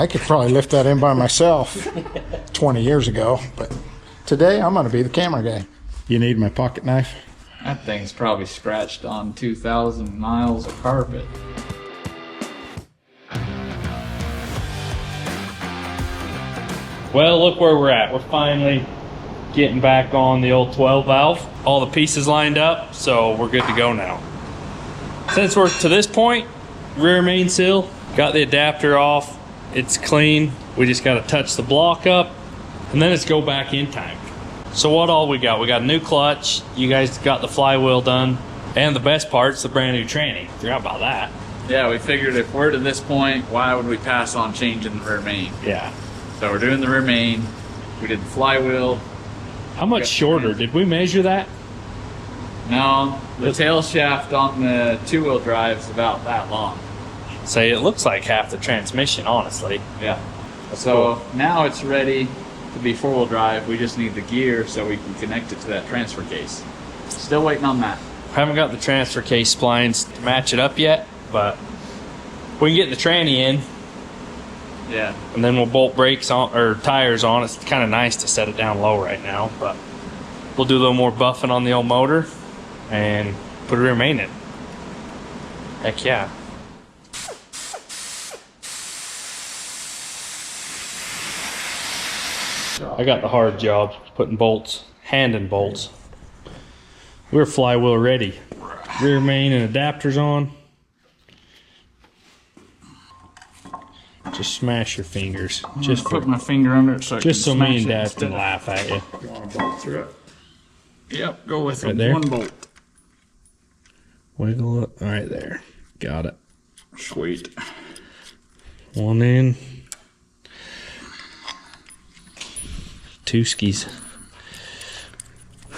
I could probably lift that in by myself 20 years ago, but today I'm going to be the camera guy. You need my pocket knife? That thing's probably scratched on 2,000 miles of carpet. Well, look where we're at. We're finally getting back on the old 12 valve. All the pieces lined up, so we're good to go now. Since we're to this point, rear main seal, got the adapter off. It's clean. We just got to touch the block up, and then it's go back in time. So what all we got? We got a new clutch. You guys got the flywheel done. And the best part's the brand new tranny. Forgot about that. Yeah, we figured if we're to this point, why would we pass on changing the rear main? Yeah. So we're doing the rear main. We did the flywheel. How much shorter? Did we measure that? No, the tail shaft on the two-wheel drive is about that long. Say, it looks like half the transmission, honestly. Yeah. So now it's ready to be four-wheel drive. We just need the gear so we can connect it to that transfer case. Still waiting on that. Haven't got the transfer case splines to match it up yet, but we can get the tranny in. Yeah. And then we'll bolt brakes on, or tires on. It's kind of nice to set it down low right now, but we'll do a little more buffing on the old motor and put a rear main in. Heck yeah. I got the hard job putting bolts, handing bolts. We're flywheel ready. Rear main and adapters on. Just smash your fingers. Just put my finger under it so me and Dad can laugh at you. You want to bolt through it? Yep, go with Right it. there? One bolt. Wiggle it. All right, there. Got it. Sweet. One in. Two skis.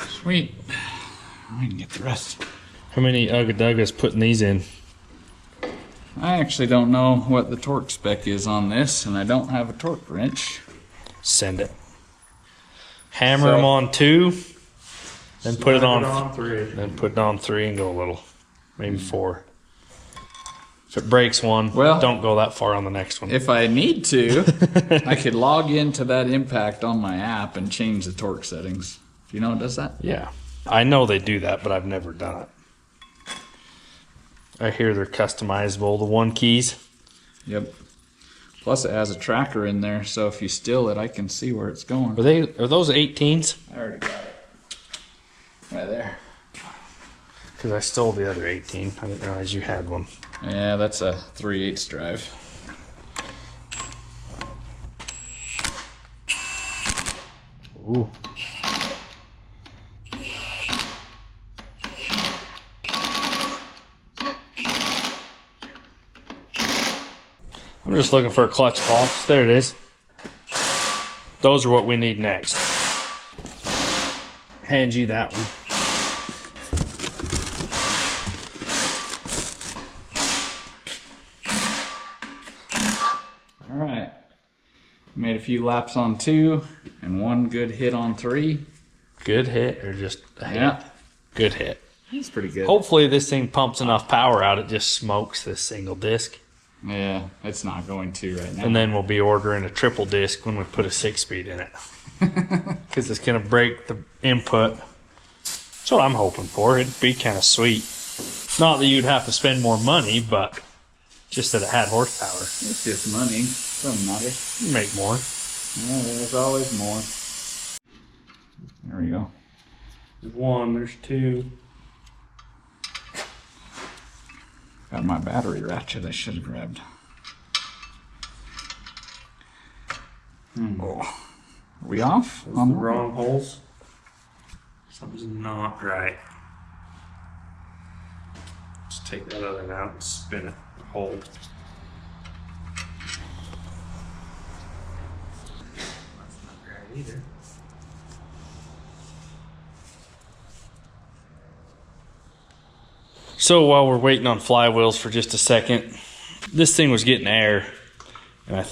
Sweet. We can get the rest. How many Ugga Duggas putting these in? I actually don't know what the torque spec is on this, and I don't have a torque wrench. Send it. Hammer them on 2, then put it on 3. Then put it on 3 and go a little, maybe 4. If it breaks one, well, don't go that far on the next one. If I need to, I could log into that impact on my app and change the torque settings. Do you know what does that? Yeah, I know they do that, but I've never done it. I hear they're customizable, the 1 keys. Yep. Plus it has a tracker in there, so if you steal it, I can see where it's going. Are those 18s? I already got it. Right there. Because I stole the other 18. I didn't realize you had one. Yeah, that's a 3/8 drive. Ooh. I'm just looking for a clutch box. There it is. Those are what we need next. Hand you that one. All right. Made a few laps on 2 and 1 good hit on 3. Good hit or just a hit? Yeah. Good hit. That's pretty good. Hopefully this thing pumps enough power out it just smokes this single disc. Yeah, it's not going to right now. And then we'll be ordering a triple disc when we put a 6-speed in it. Because it's going to break the input. That's what I'm hoping for. It'd be kind of sweet. Not that you'd have to spend more money, but just that it had horsepower. It's just money. Doesn't matter. You make more. Yeah, there's always more. There we go. There's 1, there's 2. Got my battery ratchet I should have grabbed. Oh. Are we off? On the wrong holes. Something's not right. Just take that other one out and spin it. Hold. That's not right either. So while we're waiting on flywheels for just a second, this thing was getting air, and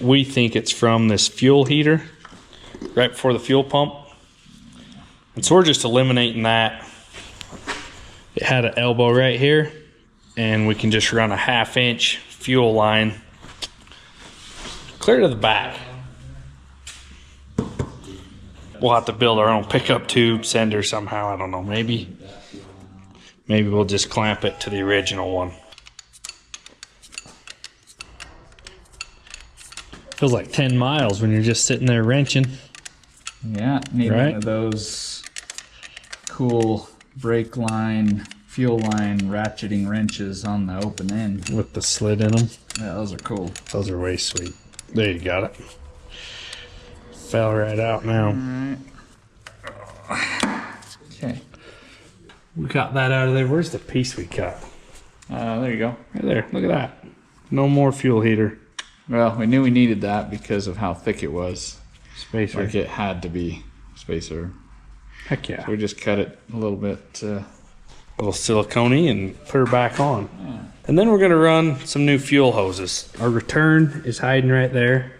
we think it's from this fuel heater right before the fuel pump. And so we're just eliminating that. It had an elbow right here, and we can just run a 1/2 inch fuel line Clear to the back. We'll have to build our own pickup tube sender somehow. I don't know. Maybe we'll just clamp it to the original one. Feels like 10 miles when you're just sitting there wrenching. Yeah, need Right? one of those cool brake line, fuel line ratcheting wrenches on the open end. With the slit in them. Yeah, those are cool. Those are way sweet. There you got it. Fell right out now. Okay. We got that out of there. Where's the piece we cut? There you go. Right there. Look at that. No more fuel heater. Well, we knew we needed that because of how thick it was. Spacer. Like it had to be spacer. Heck yeah. So we just cut it a little bit. A little silicone and put her back on. Yeah. And then we're going to run some new fuel hoses. Our return is hiding right there.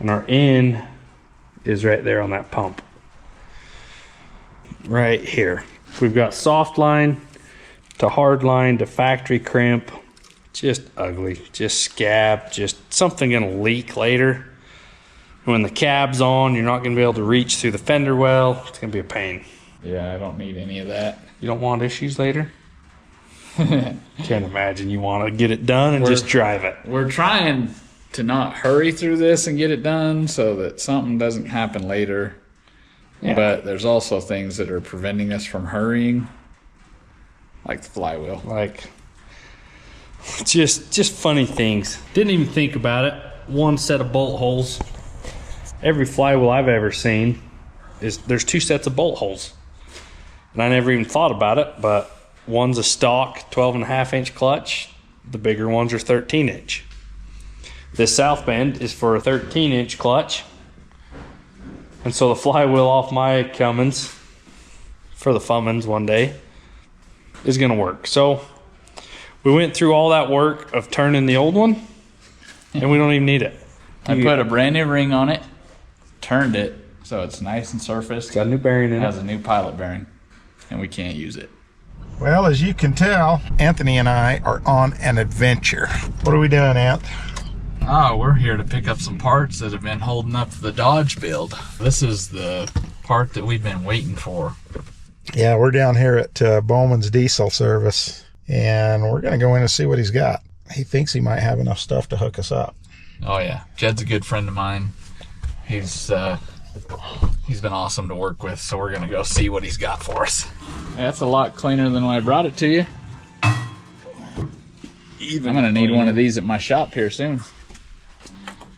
And our in is right there on that pump. Right here. We've got soft line to hard line to factory crimp. Just ugly. Just scab. Just something going to leak later. When the cab's on, you're not going to be able to reach through the fender well. It's going to be a pain. Yeah, I don't need any of that. You don't want issues later? Can't imagine you want to get it done and just drive it. We're trying to not hurry through this and get it done so that something doesn't happen later. Yeah. But there's also things that are preventing us from hurrying, like the flywheel. Like, just funny things. Didn't even think about it. One set of bolt holes. Every flywheel I've ever seen there's two sets of bolt holes. And I never even thought about it, but one's a stock 12.5-inch clutch. The bigger ones are 13-inch. This south bend is for a 13-inch clutch. And so the flywheel off my Cummins, for the Fummins one day, is going to work. So we went through all that work of turning the old one, and we don't even need it. I put a brand new ring on it, turned it, so it's nice and surfaced. Got a new bearing in it. It has a new pilot bearing, and we can't use it. Well, as you can tell, Anthony and I are on an adventure. What are we doing, Anth? Oh, we're here to pick up some parts that have been holding up the Dodge build. This is the part that we've been waiting for. Yeah, we're down here at Bowman's Diesel Service, and we're going to go in and see what he's got. He thinks he might have enough stuff to hook us up. Oh, yeah. Jed's a good friend of mine. He's been awesome to work with, so we're going to go see what he's got for us. That's a lot cleaner than when I brought it to you. I'm going to need one of these at my shop here soon.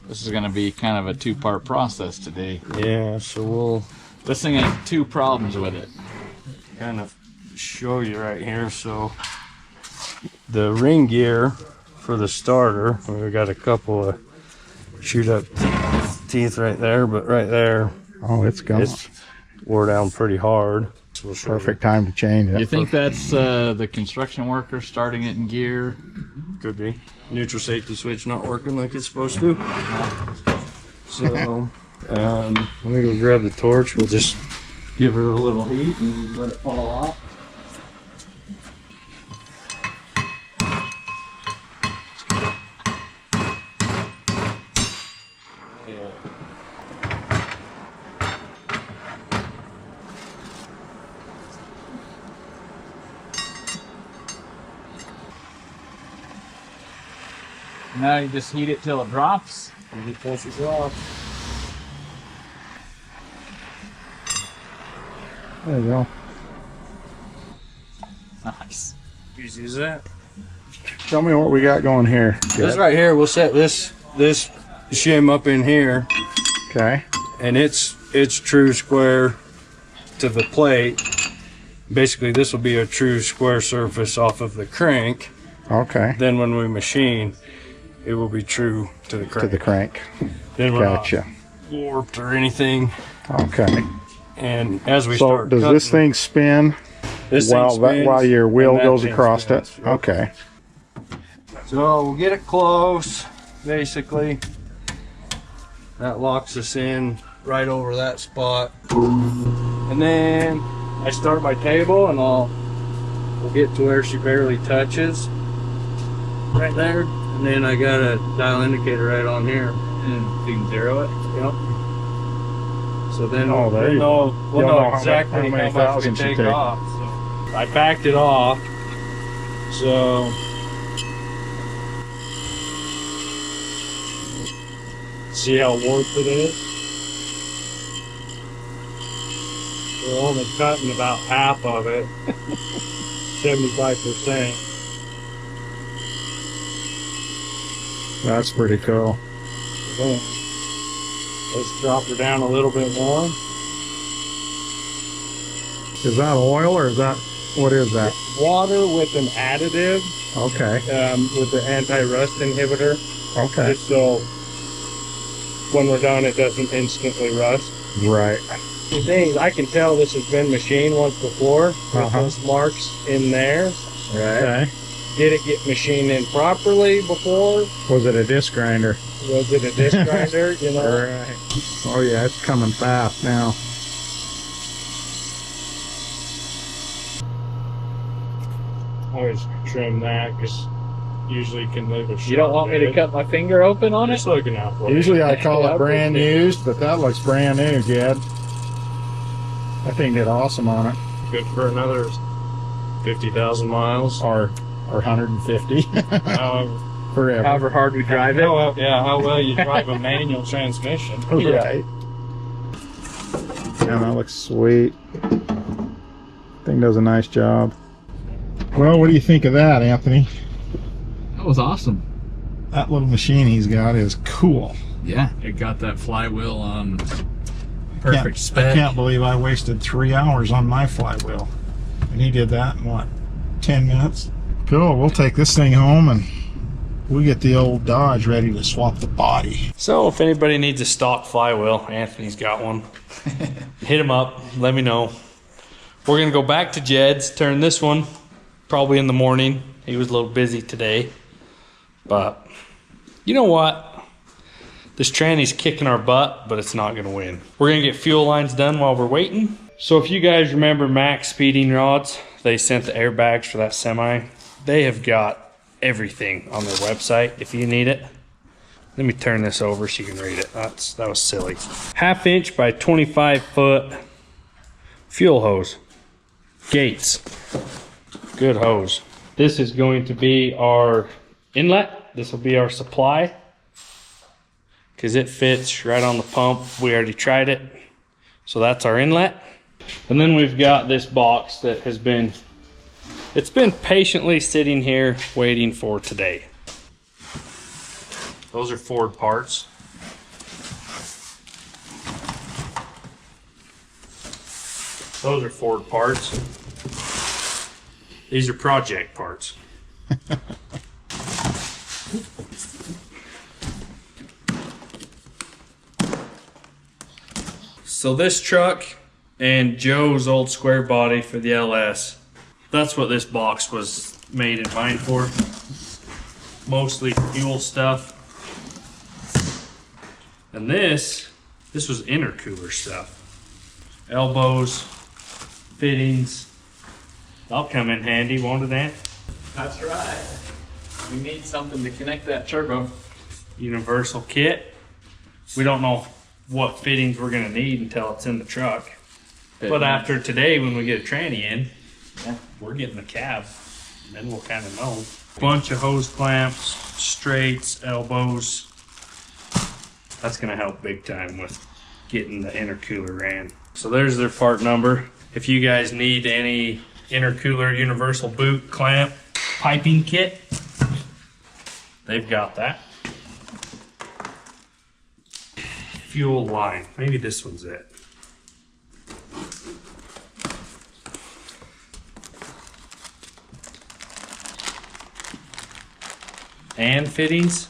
This is going to be kind of a two-part process today. Yeah, so This thing has two problems with it. kind of show you right here. So the ring gear for the starter, we've got a couple of shoot up teeth right there, but right there, Oh, it's gone. it's wore down pretty hard. So Perfect time to change it. You think that's the construction worker starting it in gear? Could be. Neutral safety switch not working like it's supposed to. So, let me go grab the torch. We'll just give her a little heat and let it fall off. Now you just heat it till it drops. And it pushes off. There you go. Nice. Easy as that. Tell me what we got going here. This right here, we'll set this shim up in here, Okay. and it's true square to the plate. Basically, this will be a true square surface off of the crank. Okay. Then when we machine, it will be true to the crank. To the crank. Then we're Gotcha. not warped or anything. Okay. And as we So start does cutting, this thing spin this thing spins, while your wheel and that goes thing across spins. it? Okay. So we'll get it close, basically. That locks us in right over that spot. And then I start my table and we'll get to where she barely touches. Right there. And And then I got a dial indicator right on here. And you can zero it. Yep. So then Oh, there we'll you know, You'll know exactly how many how much we thousands you take take. off. So I backed it off. So see how warped it is? We're only cutting about half of it. 75%. That's pretty cool. Then let's drop her down a little bit more. Is that oil or is that, what is that? Water with an additive, Okay. with the anti-rust inhibitor, Okay. just so when we're done it doesn't instantly rust. Right. The thing is, I can tell this has been machined once before with those marks in there. Right. Okay. Did it get machined in properly before? Was it a disc grinder? Was it a disc grinder? You know. Right. Oh yeah, it's coming fast now. Always trim that because usually you can leave a. You don't want me to cut my finger open on it? Just looking out for Usually I call Yeah, it brand used, but that looks brand new, Jed. That thing did awesome on it. Good for another 50,000 miles. Or 150. However, Forever. However hard we drive it. how well you drive a manual transmission. Right. Yeah, that looks sweet. Thing does a nice job. Well, what do you think of that, Anthony? That was awesome. That little machine he's got is cool. Yeah, it got that flywheel on perfect I spec. can't believe I wasted 3 hours on my flywheel. And he did that in what, 10 minutes? Cool, we'll take this thing home and we'll get the old Dodge ready to swap the body. So if anybody needs a stock flywheel, Anthony's got one. Hit him up, let me know. We're gonna go back to Jed's, turn this one probably in the morning. He was a little busy today, but you know what? This tranny's kicking our butt, but it's not gonna win. We're gonna get fuel lines done while we're waiting. So if you guys remember Max speeding rods, they sent the airbags for that semi. They have got everything on their website if you need it. Let me turn this over so you can read it. That was silly. 1/2 inch by 25 foot fuel hose. Gates. Good hose. This is going to be our inlet. This will be our supply because it fits right on the pump. We already tried it. So that's our inlet. And then we've got this box that has been, it's been patiently sitting here waiting for today. Those are Ford parts. Those are Ford parts. These are project parts. So this truck and Joe's old square body for the LS, that's what this box was made in mind for. Mostly fuel stuff. And this was intercooler stuff. Elbows, fittings. That'll come in handy, won't it, Ant? That's right. We need something to connect that turbo. Universal kit. We don't know what fittings we're gonna need until it's in the truck. But after today, when we get a tranny in, Yeah. we're getting a cab. And then we'll kind of know. Bunch of hose clamps, straights, elbows. That's gonna help big time with getting the intercooler ran. So there's their part number. If you guys need any intercooler universal boot clamp piping kit, they've got that. Fuel line, maybe this one's it. And fittings.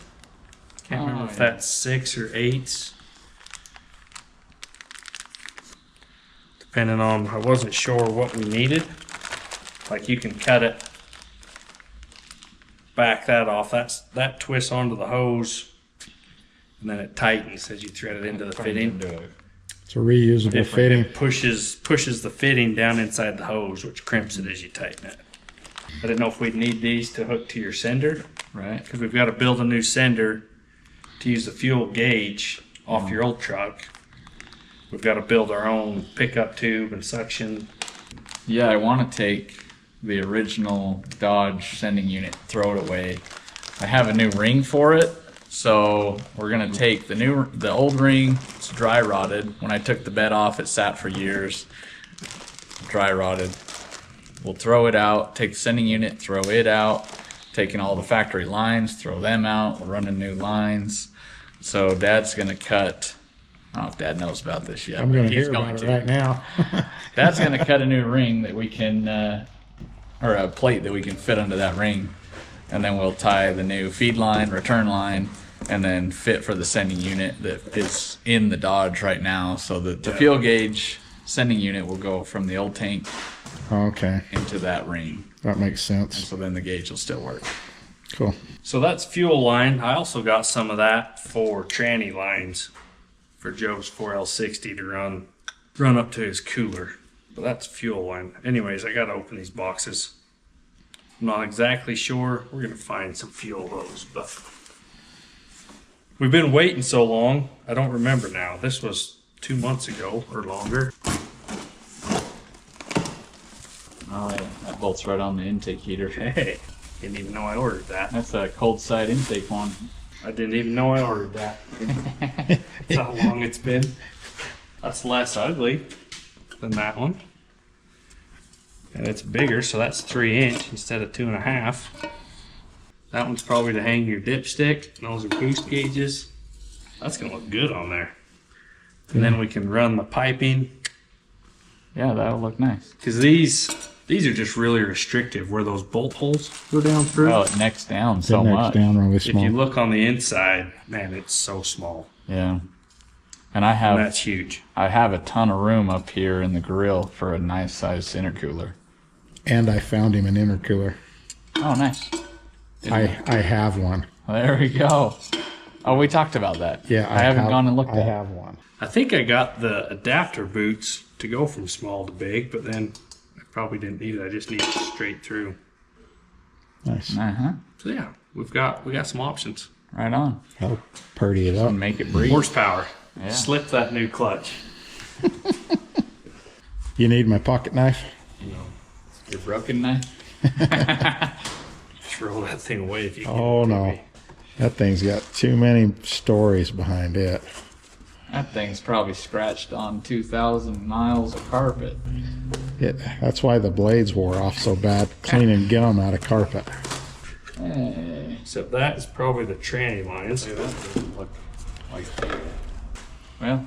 Can't remember if that's 6 or 8s. Depending on, I wasn't sure what we needed. Like you can cut it, back that off. That twists onto the hose, and then it tightens as you thread it into the fitting. It's a reusable fitting. It pushes the fitting down inside the hose, which crimps it as you tighten it. I didn't know if we'd need these to hook to your sender. Right. Because we've got to build a new sender to use the fuel gauge off your old truck. We've got to build our own pickup tube and suction. Yeah, I want to take the original Dodge sending unit, throw it away. I have a new ring for it, so we're gonna take the old ring. It's dry rotted. When I took the bed off, it sat for years, dry rotted. We'll throw it out, take the sending unit, throw it out, taking all the factory lines, throw them out. We're running new lines. So Dad's gonna cut. I don't know if Dad knows about this yet. I'm going to He's hear going about it to. right now. Dad's gonna cut a new ring that we can, or a plate that we can fit under that ring, and then we'll tie the new feed line, return line, and then fit for the sending unit that is in the Dodge right now. So that the fuel gauge sending unit will go from the old tank Okay, into that ring, that makes sense. so then the gauge will still work. Cool. So that's fuel line. I also got some of that for tranny lines for Joe's 4L60 to run up to his cooler. But that's fuel line. Anyways, I gotta open these boxes. I'm not exactly sure. We're gonna find some fuel hose, but we've been waiting so long. I don't remember now. This was 2 months ago or longer. Oh, yeah. That bolts right on the intake heater. Hey, didn't even know I ordered that. That's a cold side intake one. I didn't even know I ordered that. That's how long it's been. That's less ugly than that one. And it's bigger, so that's 3" instead of 2.5. That one's probably to hang your dipstick. And those are boost gauges. That's gonna look good on there. And then we can run the piping. Yeah, that'll look nice. Because these are just really restrictive where those bolt holes go down through. Well, it necks down It so necks much. down really If small. you look on the inside, man, it's so small. Yeah. And I And have that's huge. I have a ton of room up here in the grill for a nice sized intercooler. And I found him an intercooler. Oh, nice. I have one. There we go. Oh, we talked about that. Yeah, I haven't gone and looked I at it. have one. I think I got the adapter boots to go from small to big, but then I probably didn't need it. I just need it straight through. Nice. Uh-huh. So yeah, we got some options. Right on. I'll purdy it up. And make it breathe. Horsepower. Yeah. Slip that new clutch. You need my pocket knife? Your broken knife? Throw that thing away if you can. Oh no. That thing's got too many stories behind it. That thing's probably scratched on 2,000 miles of carpet. That's why the blades wore off so bad, cleaning gum out of carpet. Hey. Except that is probably the tranny lines. Look like well,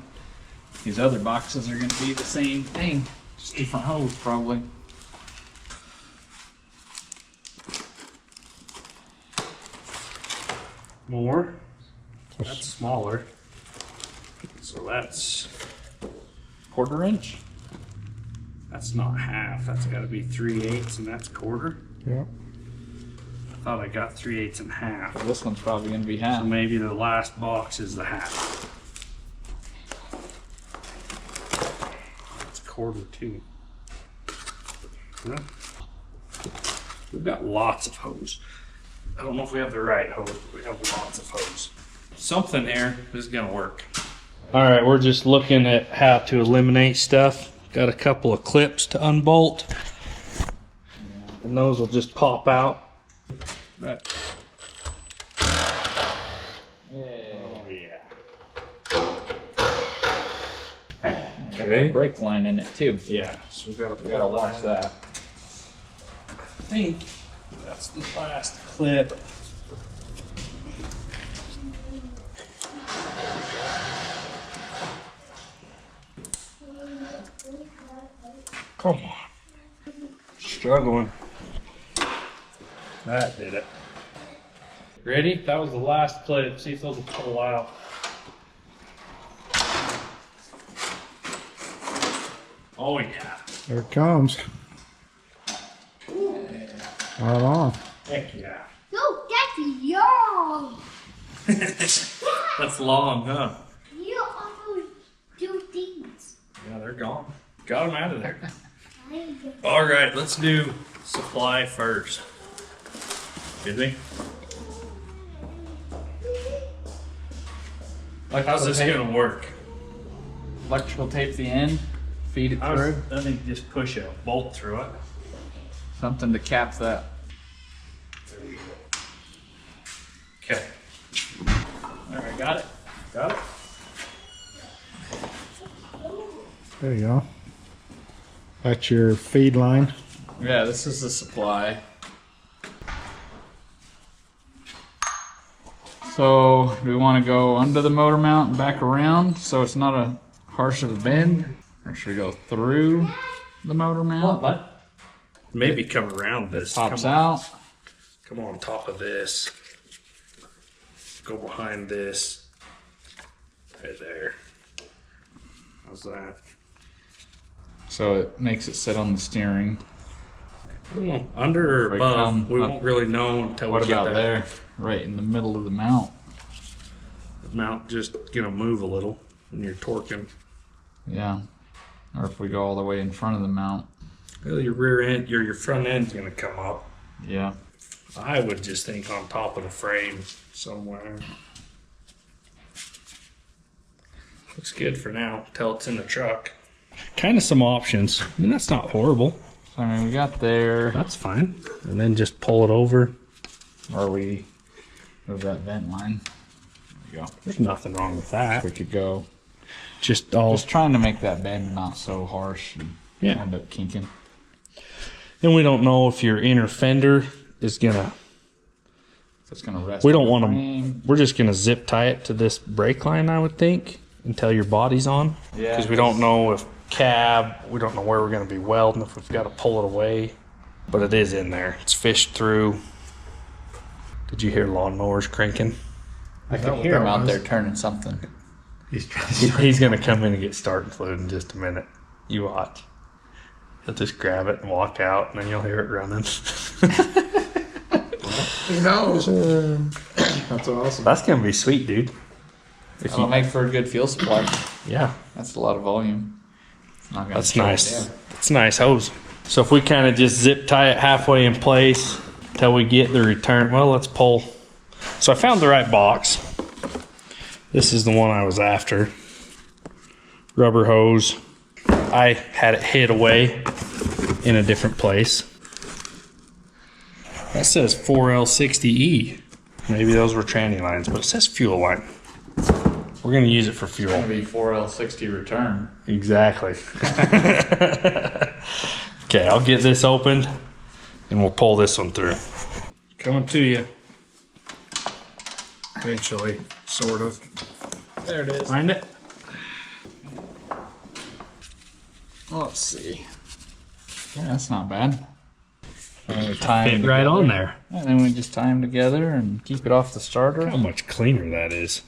these other boxes are going to be the same thing. Just different hose, probably. More. That's smaller. So that's 1/4 inch. That's not half. That's got to be 3/8, and that's 1/4. Yep. I thought I got 3/8 and half. This one's probably going to be So half. maybe the last box is the half. It's 1/4 too. Yeah. We've got lots of hose. I don't know if we have the right hose, but we have lots of hose. Something here is gonna work. All right, we're just looking at how to eliminate stuff. Got a couple of clips to unbolt. And those will just pop out. Right. Oh, yeah. Okay. Brake line in it too. Yeah, so we gotta watch that. I think that's the last clip. Come on. Struggling. That did it. Ready? That was the last clip. See if those will pull out. Oh yeah. There it comes. Right on. Heck yeah. No, that's long. That's long, huh? You also do things. Yeah, they're gone. Got them out of there. I All right, let's do supply first. Did we? How's this gonna work? Electrical tape the end, feed it through. I think just push a bolt through it. Something to cap that. Okay. There, I got it. Got it? There you go. That's your feed line. Yeah, this is the supply. So, do we want to go under the motor mount and back around so it's not a harsh of a bend? Or should we go through the motor mount? Maybe come around this. Pops come out. Come on top of this. Go behind this. Right there. How's that? So it makes it sit on the steering. Under or Right, above, we up. won't really know until What we get about that there? Right in the middle of the mount. mount just gonna move a little when you're torquing. Yeah. Or if we go all the way in front of the mount. Well, your rear end, your front end's gonna come up. Yeah. I would just think on top of the frame somewhere. Looks good for now, till it's in the truck. Kind of some options. I mean, that's not horrible. So, I mean, we got there. That's fine. And then just pull it over. Or we move that vent line. There you go. There's nothing wrong with that. We could go. Just Just trying to make that bend not so harsh and Yeah. end up kinking. And we don't know if your inner fender is gonna. So it's gonna rest. We on don't the want to. frame. We're just gonna zip tie it to this brake line, I would think, until your body's on. Yeah. Because we don't know if cab. We don't know where we're gonna be welding if we've got to pull it away. But it is in there. It's fished through. Did you hear lawnmowers cranking? I can hear him out there turning something. He's gonna come in and get starting fluid in just a minute. You watch. He'll just grab it and walk out, and then you'll hear it running. Who knows? That's awesome. That's gonna be sweet, dude. If It'll make for a good fuel supply. yeah, That's a lot of volume. It's not gonna that's slow it nice. down. That's a nice hose. So if we kind of just zip tie it halfway in place till we get the return. Well, let's pull. So I found the right box. This is the one I was after. Rubber hose. I had it hid away in a different place. That says 4L60E. Maybe those were tranny lines, but it says fuel line. We're going to use it for fuel. It's gonna be 4L60 return. Exactly. Okay, I'll get this opened and we'll pull this one through. Coming to you. Eventually, sort of. There it is. Find it? Let's see. Yeah, that's not bad. And we tie Fit them right together. on there. And then we just tie them together and keep it off the starter. How much cleaner that is.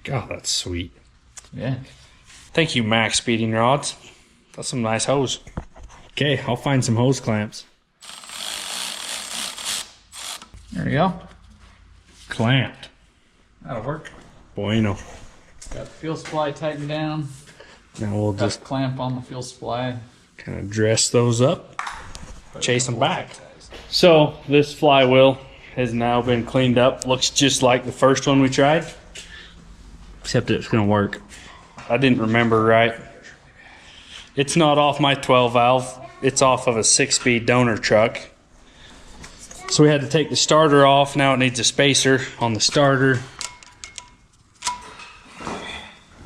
God, that's sweet. Yeah. Thank you, Max Speeding Rods. That's some nice hose. Okay, I'll find some hose clamps. There you go. Clamped. That'll work. Bueno. Got the fuel supply tightened down. Now we'll Got just the clamp on the fuel supply. kind of dress those up, chase them back. So this flywheel has now been cleaned up. Looks just like the first one we tried, except it's going to work. I didn't remember right. It's not off my 12 valve. It's off of a 6-speed donor truck. So we had to take the starter off. Now it needs a spacer on the starter.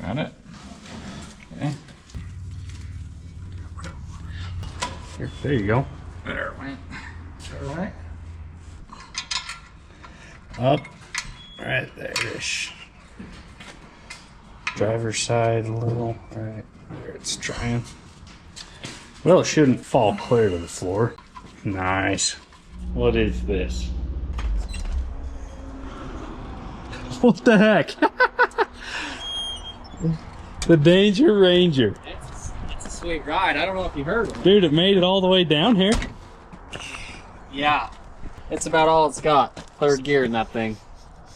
Got it. Okay. Here, there you go. There it went. All right. Up, right there-ish. Driver's side a little, right there it's trying. Well, it shouldn't fall clear to the floor. Nice. What is this? What the heck? The Danger Ranger. It's a sweet ride. I don't know if you heard it. Dude, it made it all the way down here. Yeah. It's about all it's got. Third gear in that thing.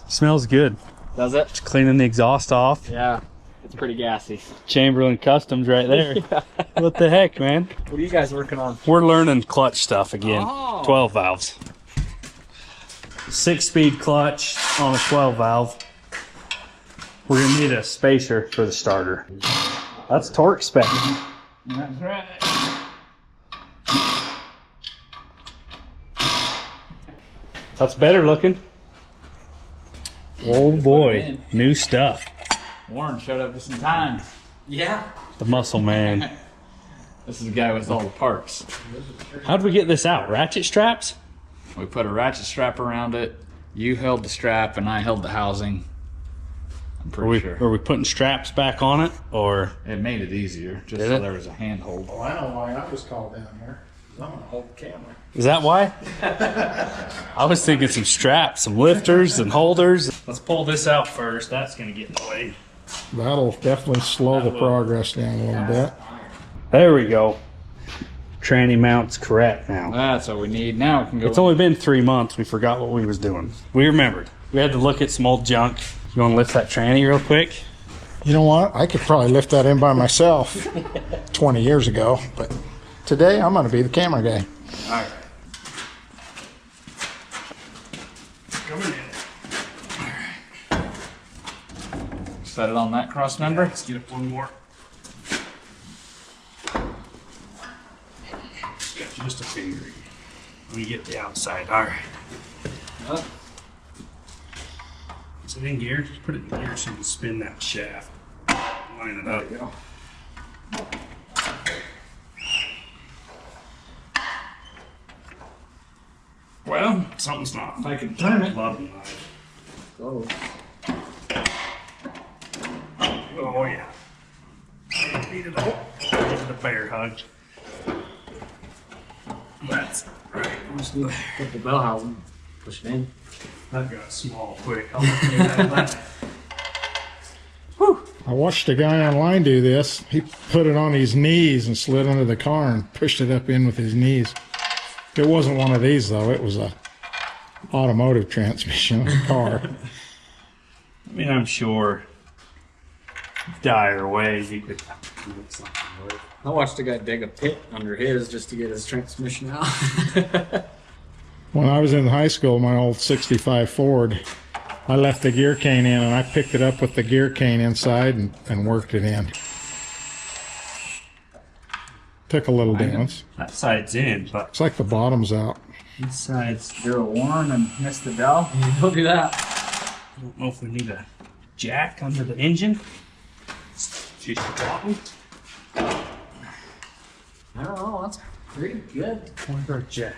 Smells good. Does it? It's cleaning the exhaust off. Yeah. It's pretty gassy. Chamberlain Customs right there. What the heck, man? What are you guys working on? We're learning clutch stuff again. Oh. 12 valves. 6-speed clutch on a 12 valve. We're gonna need a spacer for the starter. That's torque spec. That's right. That's better looking. Oh boy, new stuff. Warren showed up just in time. Yeah. The muscle man. This is the guy with all the parts. How'd we get this out? Ratchet straps? We put a ratchet strap around it. You held the strap and I held the housing. I'm pretty sure. Are we putting straps back on it, or? It made it easier, just Did so it? there was a handhold. Well, I know why I was called down here. 'Cause I'm gonna hold the camera. Is that why? I was thinking some straps, some lifters and holders. Let's pull this out first. That's gonna get in the way. That'll definitely slow the progress down a little bit. There we go. Tranny mount's correct now. That's what we need. Now we can go. It's only been 3 months. We forgot what we was doing. We remembered. We had to look at some old junk. You want to lift that tranny real quick? You know what? I could probably lift that in by myself 20 years ago, but today I'm going to be the camera guy. All right. Coming in. Set it on that cross member. Let's get up one more. Got just a finger. Let me get the outside. All right. Up. Is it in gear? Just put it in gear so you can spin that shaft. Line it up. Go. Well, something's not. If I can turn it. Love knife. Oh. Oh yeah. Need it all. Give it a bear hug. That's right. Just do put the bell housing. Push it in. That got small quick. I'll let you have that. I watched a guy online do this. He put it on his knees and slid under the car and pushed it up in with his knees. It wasn't one of these though. It was a automotive transmission of a car. I mean, I'm sure dire ways you could make something work. I watched a guy dig a pit under his just to get his transmission out. When I was in high school, my old 65 Ford, I left the gear cane in and I picked it up with the gear cane inside and worked it in. Took a little dance. That side's in, but It's like the bottom's out. this side's. Do a Warren and miss the dowel. Don't do that. I don't know if we need a jack under the engine. She's the bottom. I don't know. That's pretty good. Where's our jack?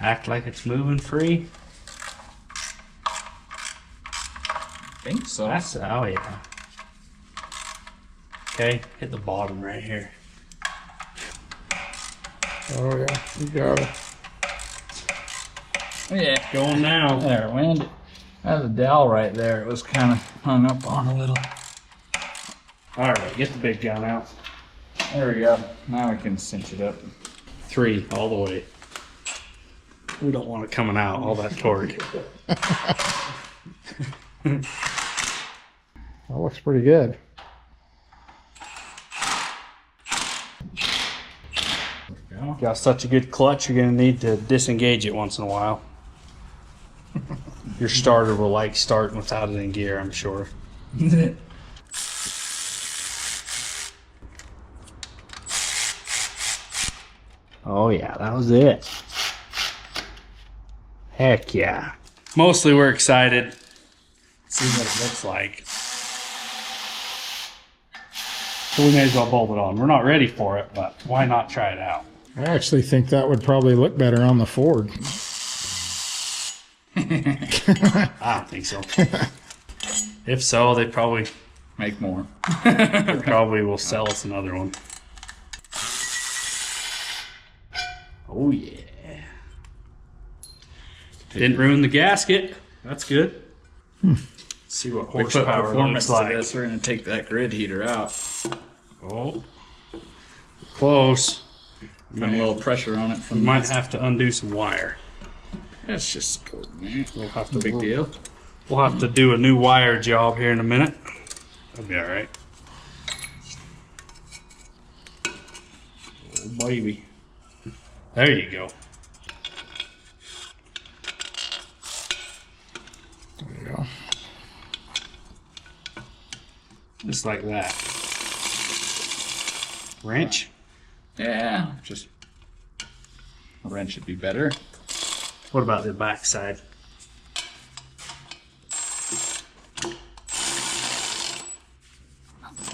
Act like it's moving free. I think so. That's, oh yeah. Okay, hit the bottom right here. Oh yeah, you got it. Yeah. Going now. There, landed. That's a dowel right there. It was kind of hung up on a little. All right, get the big gun out. There we go. Now we can cinch it up. 3 all the way. We don't want it coming out, all that torque. That looks pretty good. Got such a good clutch, you're gonna need to disengage it once in a while. Your starter will like starting without it in gear, I'm sure. Oh yeah, that was it. Heck yeah. Mostly we're excited. See what it looks like. So we may as well bolt it on. We're not ready for it, but why not try it out? I actually think that would probably look better on the Ford. I don't think so. If so, they probably Make more. will sell us another one. Oh yeah. Didn't ruin the gasket. That's good. See what We put horsepower performance looks to like. this. We're gonna take that grid heater out. Oh, close. Put a little pressure on it. We From might have to undo some wire. That's just cool, man. We'll have to Big deal. We'll have to do a new wire job here in a minute. That'll be all right. baby. There you go. There you go. Just like that. Wrench. Yeah, just a wrench would be better. What about the back side?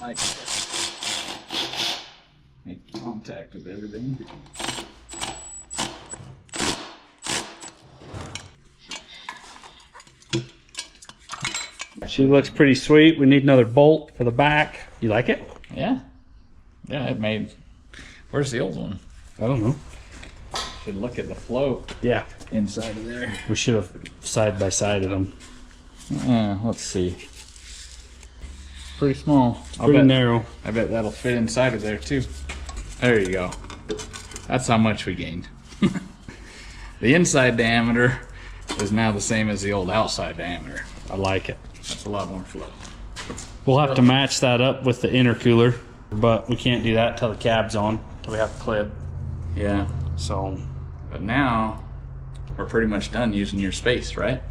Like make contact with everything. She looks pretty sweet. We need another bolt for the back. You like it? Yeah. Yeah, it made. Where's the old one? I don't know. Should look at the float Yeah. inside of there. We should have side by sided them. Let's see. Pretty small. Pretty narrow. I bet that'll fit inside of there too. There you go. That's how much we gained. The inside diameter is now the same as the old outside diameter. I like it. That's a lot more flow. We'll have to match that up with the intercooler, but we can't do that until the cab's on, until we have the clip. Yeah. So, But now we're pretty much done using your space, right?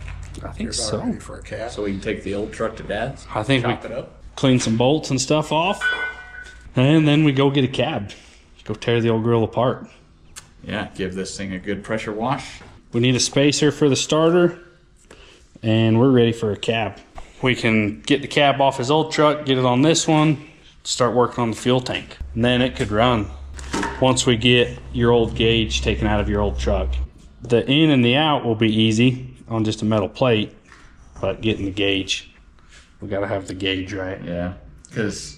I think so. Ready for a cat. So we can take the old truck to Dad's. I think chop we it up. clean some bolts and stuff off, and then we go get a cab. Go tear the old grill apart. Yeah, give this thing a good pressure wash. We need a spacer for the starter, and we're ready for a cab. We can get the cab off his old truck, get it on this one, start working on the fuel tank. And then it could run once we get your old gauge taken out of your old truck. The in and the out will be easy on just a metal plate, but getting the gauge, we gotta have the gauge right. Yeah, because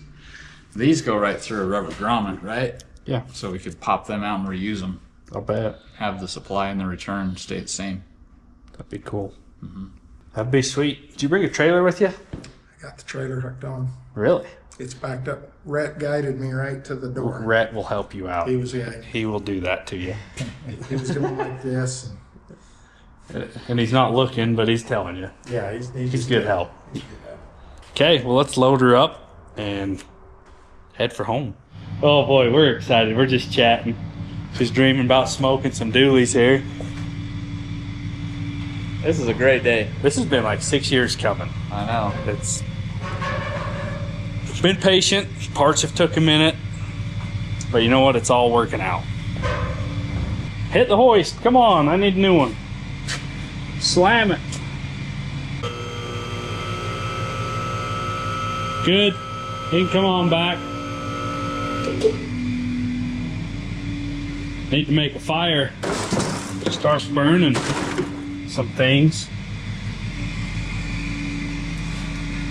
these go right through a rubber grommet, right? Yeah, So we could pop them out and reuse them. I'll bet. Have the supply and the return stay the same. That'd be cool. That'd be sweet. Did you bring a trailer with you? I got the trailer hooked on. Really? It's backed up. Rhett guided me right to the door. Rhett will help you out. He was, yeah, He will do that to you. he was going like this. And he's not looking, but he's telling you. Yeah, He's good help. Okay, well, let's load her up and head for home. Oh boy, we're excited. We're just chatting. She's dreaming about smoking some doolies here. This is a great day. This has been like 6 years coming. I know. It's been patient. Parts have took a minute, but you know what? It's all working out. Hit the hoist. Come on, I need a new one. Slam it. Good. You can come on back. Need to make a fire. Starts burning some things.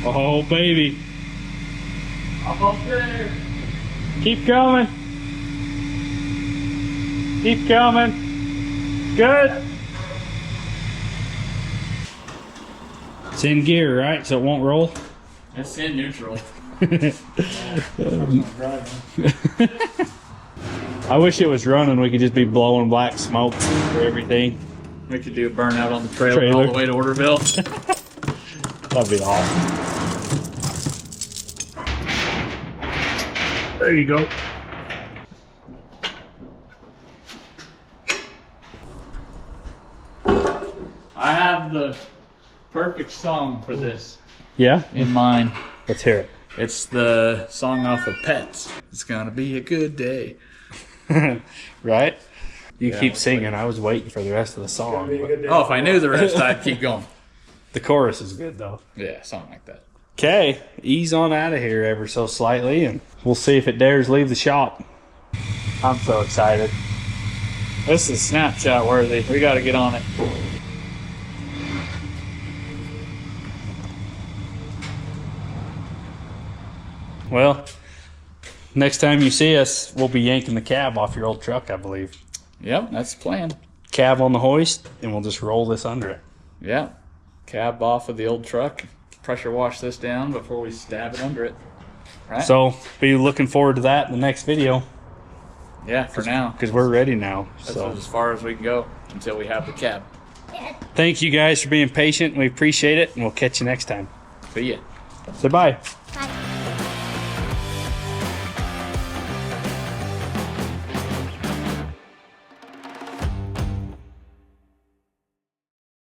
Oh, baby. Up there. Keep coming. Keep coming. Good. It's in gear, right? So it won't roll? It's in neutral. I wish it was running. We could just be blowing black smoke for everything. We could do a burnout on the trailer all the way to Orderville. That'd be awesome. There you go. I have the perfect song for this Yeah? in mind. Let's hear it. It's the song off of Pets. It's gonna be a good day. Right? You keep singing. I was waiting for the rest of the song. But Oh, if I knew the rest, I'd keep going. the chorus is good, though. Yeah, something like that. Okay, ease on out of here ever so slightly, and we'll see if it dares leave the shop. I'm so excited. This is Snapchat worthy. We gotta get on it. Well, next time you see us, we'll be yanking the cab off your old truck, I believe. Yep, that's the plan. Cab on the hoist, and we'll just roll this under it. Yeah. Cab off of the old truck. Pressure wash this down before we stab it under it. Right? So, be looking forward to that in the next video, yeah, for now. because we're ready now. That's So, as far as we can go until we have the cab. thank you guys for being patient. We appreciate it, and we'll catch you next time. See ya. Say bye.